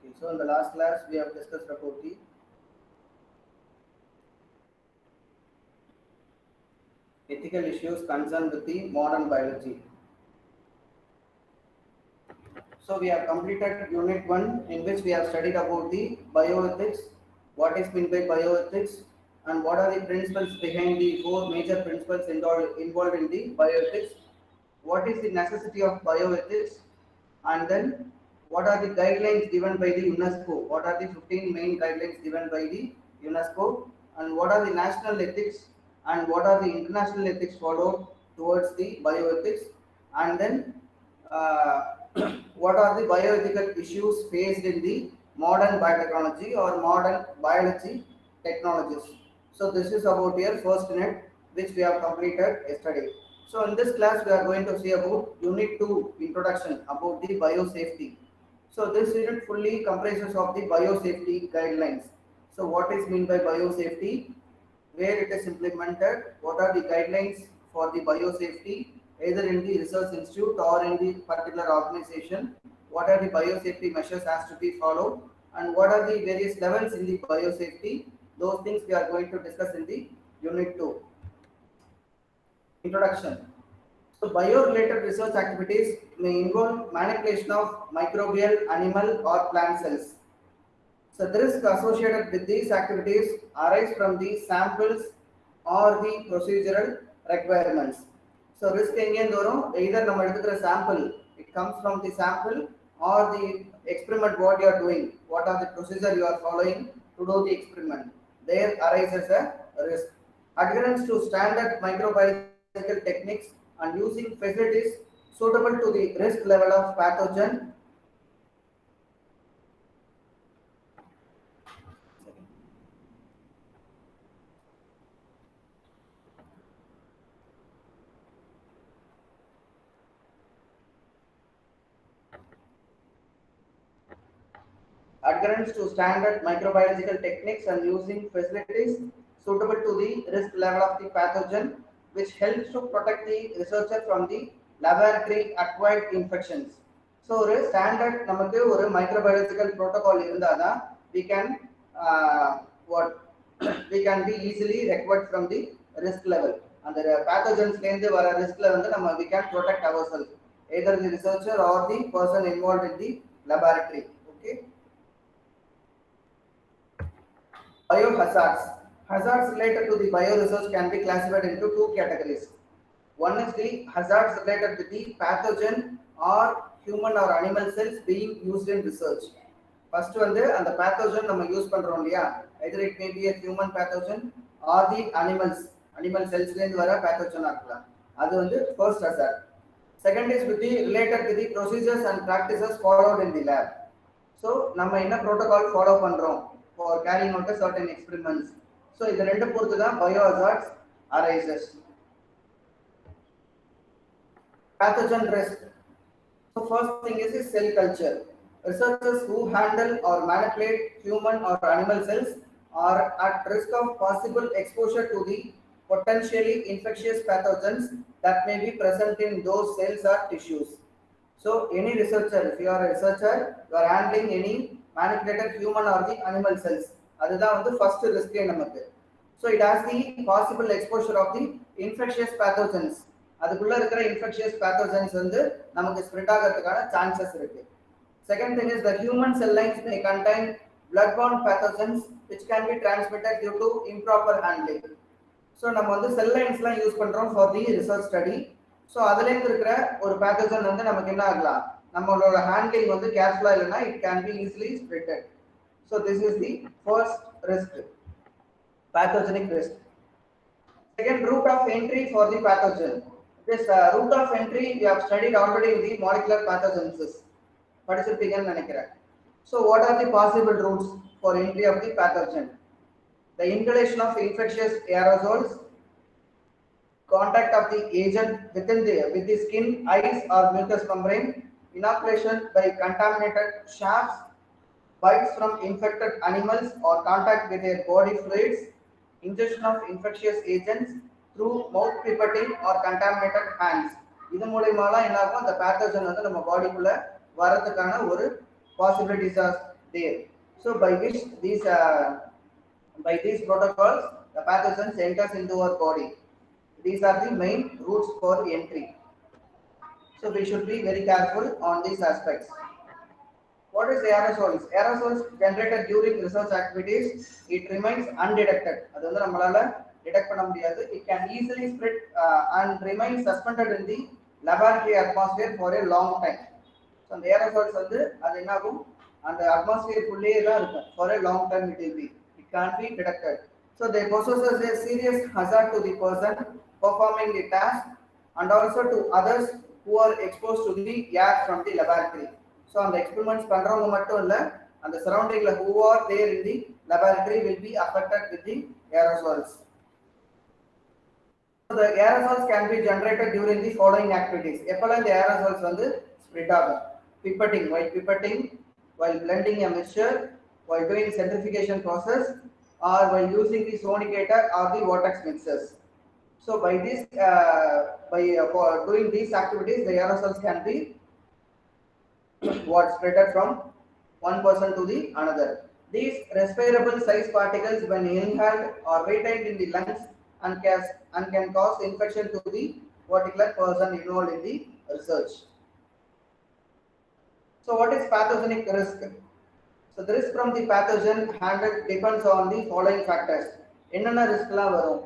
Okay, so in the last class we have discussed about the ethical issues concerned with the modern biology. So we have completed unit 1 in which we have studied about the bioethics, what is meant by bioethics and what are the principles behind the four major principles involved in the bioethics, what is the necessity of bioethics, and then what are the guidelines given by the UNESCO, what are the 15 main guidelines given by the UNESCO, and what are the national ethics and what are the international ethics followed towards the bioethics, and then uh, what are the bioethical issues faced in the modern biotechnology or modern biology technologies. So this is about your first unit which we have completed yesterday. So in this class we are going to see about unit 2 introduction about the biosafety. So this unit fully comprises of the biosafety guidelines. So what is meant by biosafety, where it is implemented, what are the guidelines for the biosafety, either in the research institute or in the particular organization, what are the biosafety measures has to be followed, and what are the various levels in the biosafety. Those things we are going to discuss in the unit 2. Introduction. So bio-related research activities may involve manipulation of microbial, animal or plant cells. So the risk associated with these activities arise from the samples or the procedural requirements. So risk எங்கேருந்து வரும், either நம்ம எடுத்துக்கிற sample, it comes from the sample or the experiment what you are doing, what are the procedure you are following to do the experiment. There arises a risk. Adherence to standard microbiological techniques and using facilities suitable to the risk level of pathogen. Adherence to standard microbiological techniques and using facilities suitable to the risk level of the pathogen, which helps to protect the researcher from the laboratory acquired infections. So ஒரு standard நமக்கு ஒரு microbiological protocol இருந்தாதான் we can what we can be easily recovered from the risk level. அந்த pathogens லேந்து வர riskல வந்து நம்ம we can protect ourselves, either the researcher or the person involved in the laboratory. Okay. Biohazards. Hazards related to the bioresearch can be classified into two categories. One is the hazards related to the pathogen or human or animal cells being used in research. First வந்து அந்த pathogen நம்ம use பண்றோம் இல்லையா, either it may be a human pathogen or the animal cells ல இருந்து வர pathogen இருக்கலாம், அது வந்து first hazard. Second is with the related to the procedures and practices followed in the lab. So நம்ம என்ன protocol follow பண்றோம் for carrying out a certain experiments. So இது ரெண்டு பொறுத்து தான் biohazards arises. Pathogen risk. So first thing is cell culture. Researchers who handle or manipulate human or animal cells are at risk of possible exposure to the potentially infectious pathogens that may be present in those cells or tissues. So any researcher, if you are a researcher, you are handling any manipulated human or the animal cells, அதுதான் வந்து first risk நமக்கு. So it has the possible exposure of the infectious pathogens. அதுக்குள்ள இருக்கிற infectious pathogens வந்து நமக்கு spread ஆகிறதுக்கான chances இருக்கு. Second thing is the human cell lines may contain blood-borne pathogens which can be transmitted due to improper handling. So நம்ம வந்து cell lines லாம் use பண்றோம் for the research study. So அதுல இருக்கிற ஒரு pathogen வந்து நமக்கு என்ன ஆகலாம், நம்மளோட handling வந்து careful இல்லனா it can be easily spreaded. So this is the first risk, pathogenic risk. Second, route of entry for the pathogen. This route of entry we have studied already in the molecular pathogenesis. படிச்சிருப்பீங்கன்னு நினைக்கிறேன். So what are the possible routes for entry of the pathogen? The inhalation of infectious aerosols, contact of the agent with the skin, eyes or mucous membrane, inoculation by contaminated shafts, bites from infected animals or contact with their body fluids, ingestion of infectious agents through mouth pipetting or contaminated hands. இது மூலமாலாம் என்ன ஆகும், அந்த pathogen வந்து நம்ம பாடிக்குள்ள வரதுக்கான ஒரு possibilities there. So by these protocols, the pathogens enters into our body. These are the main routes for entry. So we should be very careful on these aspects. What is aerosols? Aerosols generated during research activities, it remains undetected. அது வந்து நம்மளால detect பண்ண முடியாது. It can easily spread and remain suspended in the laboratory atmosphere for a long time. So அந்த aerosols வந்து அது என்ன ஆகும்? அந்த atmosphere குள்ளேயே தான் இருக்கும். For a long time it will be. It can't be detected. So they possess a serious hazard to the person performing the task and also to others who are exposed to the air from the laboratory. So அந்த experiments பண்றவங்க மட்டும் இல்ல அந்த surroundingல who are there in the laboratory will be affected with the aerosols. So the aerosols can be generated during the following activities. எப்பெல்லாம் இந்த aerosols வந்து spread ஆகும்? Pipetting, while blending a mixture, while doing centrifugation process, or while using the sonicator or the vortex mixers. So for doing these activities, the aerosols can be spreaded from one person to the another. These respirable size particles, when inhaled, are retained in the lungs and can cause infection to the particular person involved in the research. So what is pathogenic risk? So the risk from the pathogen handled depends on the following factors. என்னென்ன riskலாம் வரும்?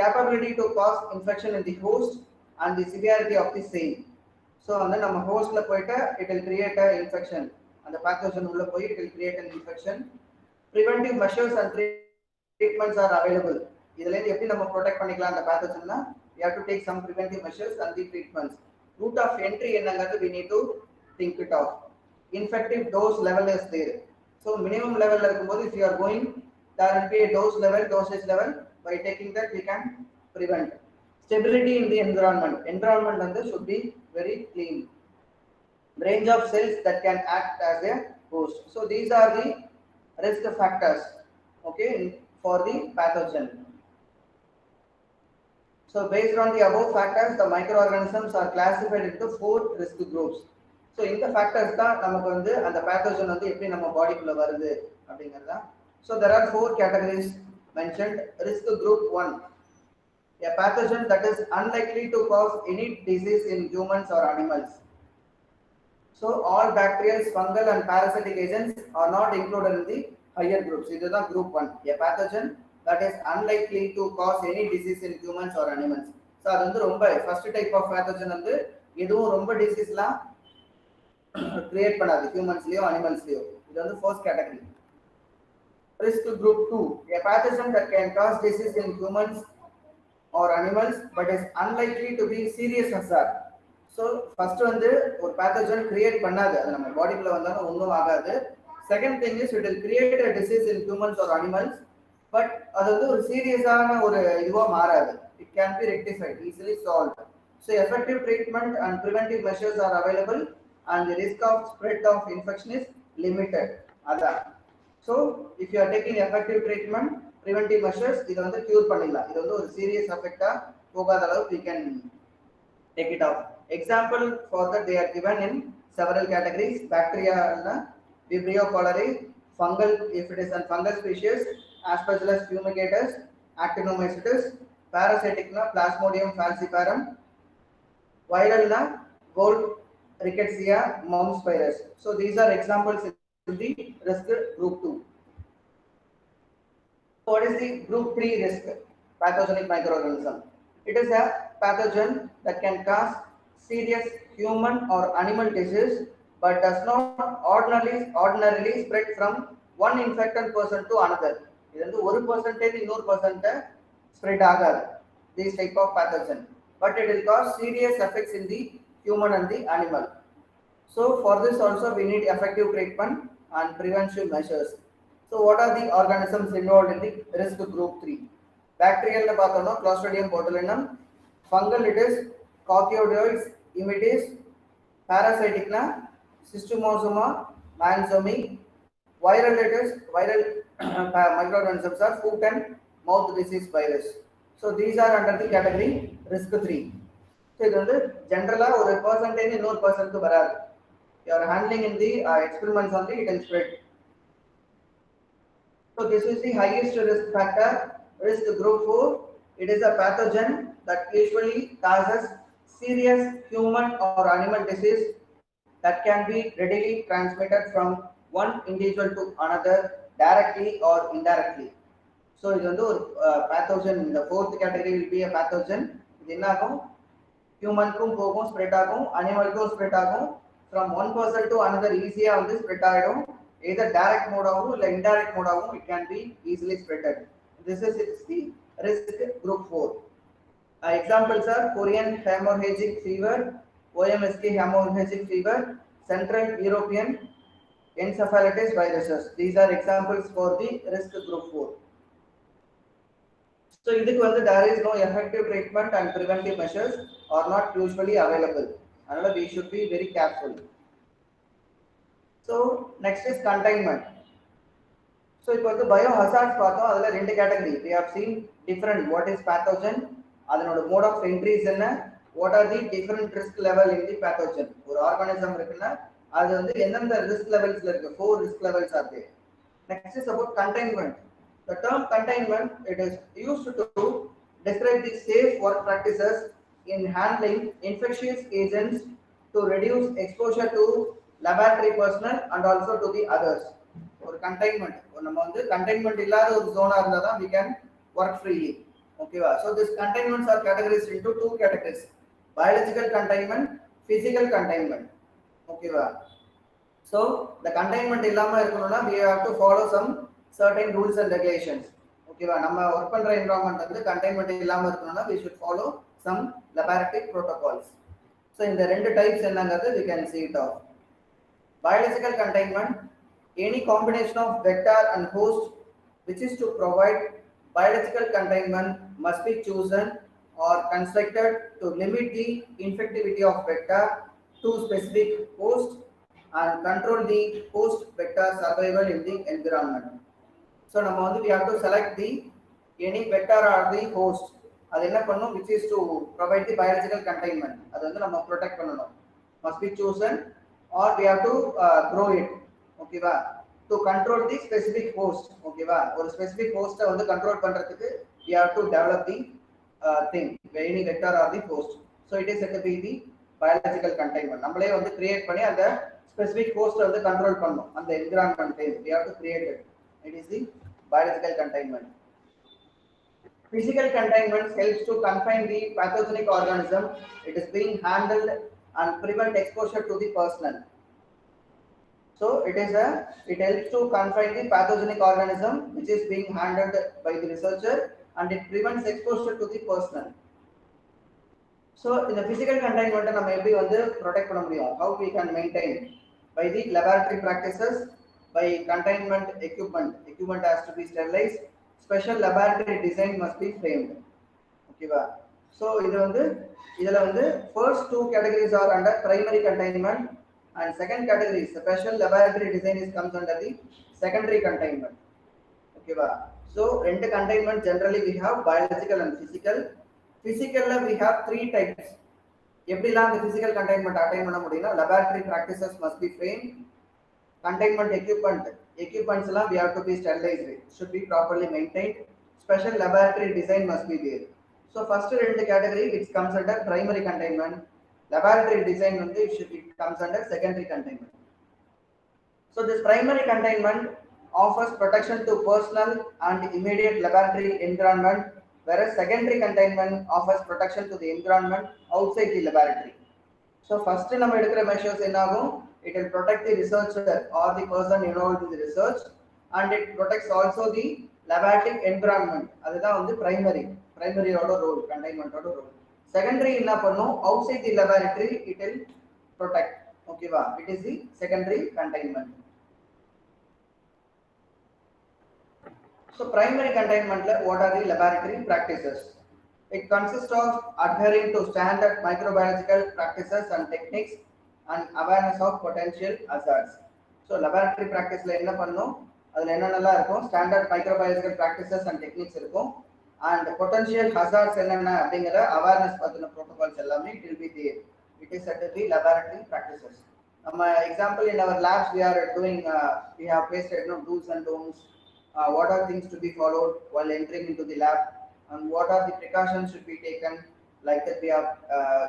Capability to cause infection in the host and the severity of the same. So வந்து நம்ம ஹோஸ்ட்ல போயிட்டு it will create a infection. அந்த pathogen உள்ள போய் it will create an infection. Preventive measures and treatments are available. இதுல இருந்து எப்படி நம்ம protect பண்ணிக்கலாம் அந்த pathogenனா we have to take some preventive measures and the treatments. Route of entry என்னங்கிறது we need to think it of. Infective dose level is there. So minimum level இருக்கும்போது if you are going, there will be a dosage level. By taking that we can prevent. Stability in the environment வந்து should be very clean. Range of cells that can act as a host. So these are the risk factors, okay, for the pathogen. So based on the above factors, the microorganisms are classified into 4 risk groups. So இந்த factors தான் நமக்கு வந்து அந்த pathogen வந்து எப்படி நம்ம பாடிக்குள்ள வருது அப்படிங்கறத. So there are 4 categories mentioned. Risk group 1, a pathogen that is unlikely to cause any disease in humans or animals. So all bacterial, fungal and parasitic agents are not included in the higher groups. This is the group 1, a pathogen that is unlikely to cause any disease in humans or animals. So அது வந்து ரொம்ப first type of pathogen வந்து எதுவும் ரொம்ப diseaseலாம் create பண்ணாது humans-லயோ animals-லயோ. இது வந்து first category. Risk group 2, a pathogen that can cause disease in humans or animals but is unlikely to be serious hazard. So first வந்து ஒரு pathogen create பண்ணாது, அது நம்ம பாடிக்குள்ள வந்தாலும் ஒண்ணும் ஆகாது. Second thing is it will create a disease in humans or animals, but அது வந்து ஒரு சீரியஸான ஒரு இதுவா மாறாது. It can be rectified, easily solved. So effective treatment and preventive measures are available and the risk of spread of infection is limited. அதான். So if you are taking effective treatment, preventive measures, இது வந்து cure பண்ணிடலாம். இது வந்து ஒரு serious effect-ஆ போகாத அளவுக்கு we can take it off. Example for that they are given in several categories. Bacteria, Vibrio cholerae, fungal if it is a fungal species, Aspergillus fumigatus, Actinomycetes, parasitic Plasmodium falciparum, viral Gold rickettsia, mumps virus. So these are examples in the risk group 2. What is the group 3 risk? Pathogenic microorganism. It is a pathogen that can cause serious human or animal disease but does not ordinarily spread from one infected person to another. இது வந்து ஒரு percentage இன்னொரு percent spread ஆகாது. This type of pathogen, but it will cause serious effects in the human and the animal. So for this also we need effective treatment and preventive measures. So what are the organisms involved in the risk group 3? Bacterial la pathona Clostridium botulinum, fungal it is Coccidioides immitis, parasitic na Schistosoma manzomi, viral it is viral microorganisms are foot and mouth disease virus. So these are under the category risk 3. So இது வந்து ஜெனரலா ஒரு percentage இன்னொரு percent வராது. You are handling in the experiments only, it will spread. So this is the highest risk factor, risk group 4. It is a pathogen that usually causes serious human or animal disease that can be readily transmitted from one individual to another directly or indirectly. So இது வந்து ஒரு pathogen. The fourth category will be a pathogen. இது என்ன ஆகும்? ஹியூமனுக்கும் போகும், spread ஆகும், அனிமலுக்கும் spread ஆகும், from one person to another ஈஸியா வந்து ஸ்ப்ரெட் ஆகிடும். எதர் டைரக்ட் மோடாகவும் இல்லை இன்டைரக்ட் மோடாகவும் it can be easily spreaded. This is it's the risk group 4. Examples are Korean hemorrhagic fever, OMSK hemorrhagic fever, Central European encephalitis viruses. These are examples for the risk group 4. So இதுக்கு வந்து there is no effective treatment and preventive measures are not usually available. அதனால we should be very careful. So next is containment. So இப்போ வந்து biohazards பார்த்தோம். அதுல ரெண்டு category. We have seen different what is pathogen, அதனோட mode of entries என்ன, what are the different risk level in the pathogen. ஒரு organism இருக்குன்னா அது வந்து எந்தெந்த risk levelsல இருக்கு. 4 risk levels are there. Next is about containment. The term containment, it is used to describe the safe work practices in handling infectious agents to reduce exposure to laboratory personnel and also to the others. ஒரு containment, நம்ம வந்து containment இல்லாத ஒரு zone இருந்தா தான் we can work freely. Okay va? So this containments are categorized into two categories: biological containment, physical containment. Okay va? So the containment illama irukonuna we have to follow some certain rules and regulations. Okay va? நம்ம work பண்ற environment வந்து containment இல்லாம இருக்கணும்னா we should follow some laboratory protocols. So இந்த ரெண்டு types என்னங்கிறது we can see it off. Biological containment, any combination of vector and host which is to provide biological containment must be chosen or constructed to limit the infectivity of vector to specific host and control the host vector survival in the environment. So நம்ம வந்து we have to select the any vector or the host. அது என்ன பண்ணும், which is to provide the biological containment. அது வந்து நம்ம protect பண்ணனும். Must be chosen or we have to grow it. Okay va? To control the specific host. Okay va? ஒரு specific host வந்து control பண்றதுக்கு we have to develop the thing, any vector or the host. So it is said to be the biological containment. நம்மளே வந்து create பண்ணி அந்த specific host வந்து control பண்ணனும். அந்த environment we have to create it. It is the biological containment. Physical containment helps to confine the pathogenic organism. It is being handled and prevent exposure to the personnel. So it helps to confine the pathogenic organism which is being handled by the researcher and it prevents exposure to the personnel. So in the physical containment நம்ம எப்படி வந்து protect பண்ண முடியும்? How we can maintain? By the laboratory practices, by containment equipment. Equipment has to be sterilized. Special laboratory design must be framed. Okay va? So இதுல வந்து first two categories are under primary containment and second category special laboratory design is comes under the secondary containment. Okay va? So ரெண்டு containment generally we have biological and physical. Physical we have three types. எப்படிலாம் அந்த physical containment attain பண்ண முடியும்னா laboratory practices must be framed. Containment equipments la we have to be sterilized, should be properly maintained. Special laboratory design must be there. So first rendu category it comes under primary containment. Laboratory design வந்து it comes under secondary containment. So this primary containment offers protection to personal and immediate laboratory environment, whereas secondary containment offers protection to the environment outside the laboratory. So first நம்ம எடுக்கிற measures என்ன ஆகும், it will protect the researcher or the person involved in the research and it protects also the laboratory environment. அதுதான் வந்து primary ஓட role, containment ஓட role. Secondary என்ன பண்ணும், outside the laboratory it will protect. Okay va? It is the secondary containment. So primary containment la what are the laboratory practices? It consists of adhering to standard microbiological practices and techniques and awareness of potential hazards. So laboratory practice la enna pannum, adula enna irukum, standard microbiological practices and techniques irukum and potential hazards enna abingra awareness pathina protocols ellame it will be there. It is said to be laboratory practices. Example in our labs we are doing we have pasted do's and don'ts what are things to be followed while entering into the lab, and what are the precautions should be taken. Like that,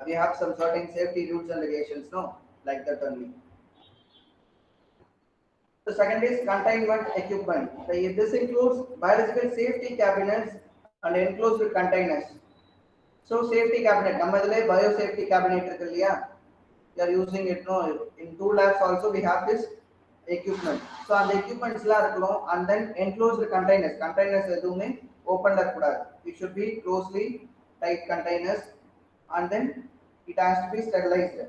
we have some certain safety rules and regulations, no, like that only. The second is containment equipment. This includes biological safety cabinets and enclosed containers. So safety cabinet, நம்ம இதிலே biosafety cabinet இருக்கு இல்லையா, we are using it, no, in two labs also we have this equipment. So அந்த equipments எல்லாம் இருக்கணும். And then enclosed containers எதுவுமே open இருக்கக்கூடாது. It should be closely tight containers, and then it has to be sterilized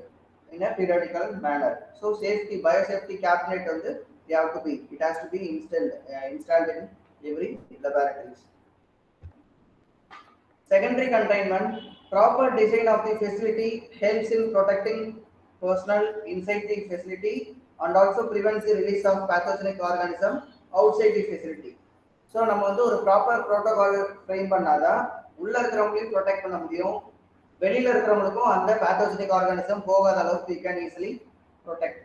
in a periodical manner. So safety biosafety cabinet வந்து they have to be, it has to be installed in every laboratories. Secondary containment, proper design of the facility helps in protecting personnel inside the facility and also prevents the release of pathogenic organism outside the facility. So நம்ம வந்து ஒரு proper protocol frame பண்ணாதான் உள்ள இருக்கிறவங்களையும் protect பண்ண முடியும், வெளியில இருக்கிறவங்களுக்கும் அந்த pathogenic organism போகாத அளவுக்கு we can easily protect.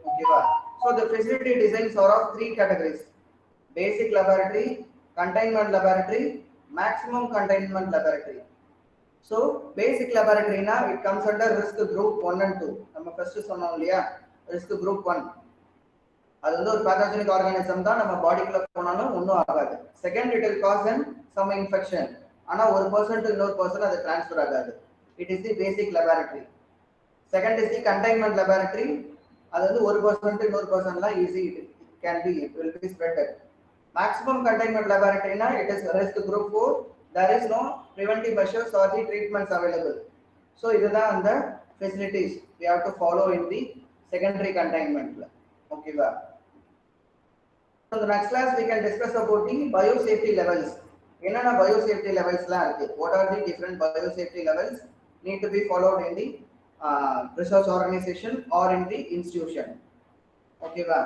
ஓகேவா? So the facility designs are of three categories: basic laboratory, containment laboratory, maximum containment laboratory. So basic laboratory na it comes under risk group 1 and 2. நம்ம first சொன்னோம் இல்லையா, risk group 1 அது வந்து ஒரு pathogenic organism தான் நம்ம பாடிக்குள்ள போனாலும் ஒண்ணும் ஆகாது. Second, it will cause some infection, ஆனா ஒரு person to இன்னொரு person அது transfer ஆகாது. It is the basic laboratory. Second is the containment laboratory. அது வந்து ஒரு person to இன்னொரு personலாம் easy, it can be, it will be spread. Maximum containment laboratory na it is risk group 4. There is no preventive measures or the treatments available. So idha and the facilities we have to follow in the secondary containment. Okay va. So the next class we can discuss about the biosafety levels. Enna biosafety levels la irukku, what are the different biosafety levels need to be followed in the research organization or in the institution. Okay va.